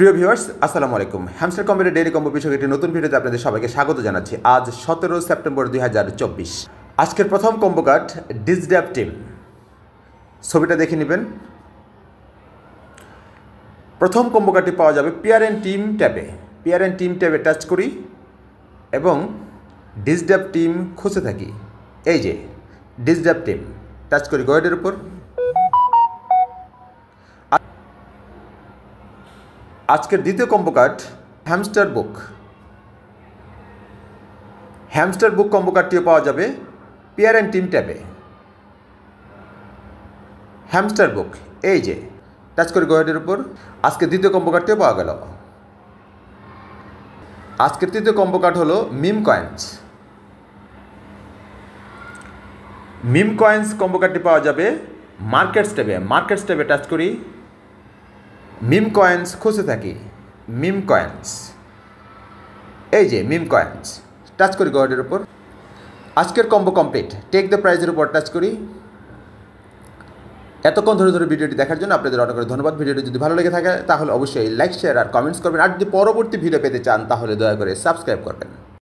প্রিয় ভিউয়ার্স আসসালামু আলাইকুম। হ্যামস্টার কম্পিউটার ডেইলি কম্বো বিষয়ে একটি নতুন ভিডিওতে আপনাদের সবাইকে স্বাগত জানাচ্ছি। আজ 17 সেপ্টেম্বর 2024। আজকের প্রথম কম্বো কার্ড ডিসড্যাপ টিম। ছবিটা দেখে নেবেন। প্রথম কম্বো কার্ডটি পাওয়া যাবে পিয়ার অ্যান্ড টিম ট্যাবে। পিয়ার অ্যান্ড টিম ট্যাবে টাচ করি এবং ডিসড্যাপ টিম খুঁজে থাকি। এই যে ডিসড্যাপ টিম, টাচ করি গোয়েডের উপর। আজকের দ্বিতীয় কম্বো কার্ড হ্যামস্টার বুক। হ্যামস্টার বুক কম্বো কার্ডটিও পাওয়া যাবে পিয়ার অ্যান্ড টিম ট্যাবে। হ্যামস্টার বুক, এই যে টাচ করি গোয়েডের উপর। আজকের দ্বিতীয় কম্বো কার্ডটিও পাওয়া গেল। আজকের তৃতীয় কম্বো কার্ড হলো মিম কয়েন্স। মিম কয়েন্স কম্বো কার্ডটি পাওয়া যাবে মার্কেটস ট্যাবে। মার্কেটস ট্যাবে টাচ করি, মিম কয়েন্স খুঁজে থাকি। মিম কয়েন্স, এই যে মিম কয়েন্স, টাচ করি গোয়েডের উপর। আজকের কম্বো কমপ্লিট। টেক দ্য প্রাইজের উপর টাচ করি। এতক্ষণ ধরে ভিডিওটি দেখার জন্য আপনাদের অনেক ধন্যবাদ। ভিডিওটি যদি ভালো লেগে থাকে তাহলে অবশ্যই লাইক, শেয়ার আর কমেন্টস করবেন। আর যদি পরবর্তী ভিডিও পেতে চান তাহলে দয়া করে সাবস্ক্রাইব করবেন।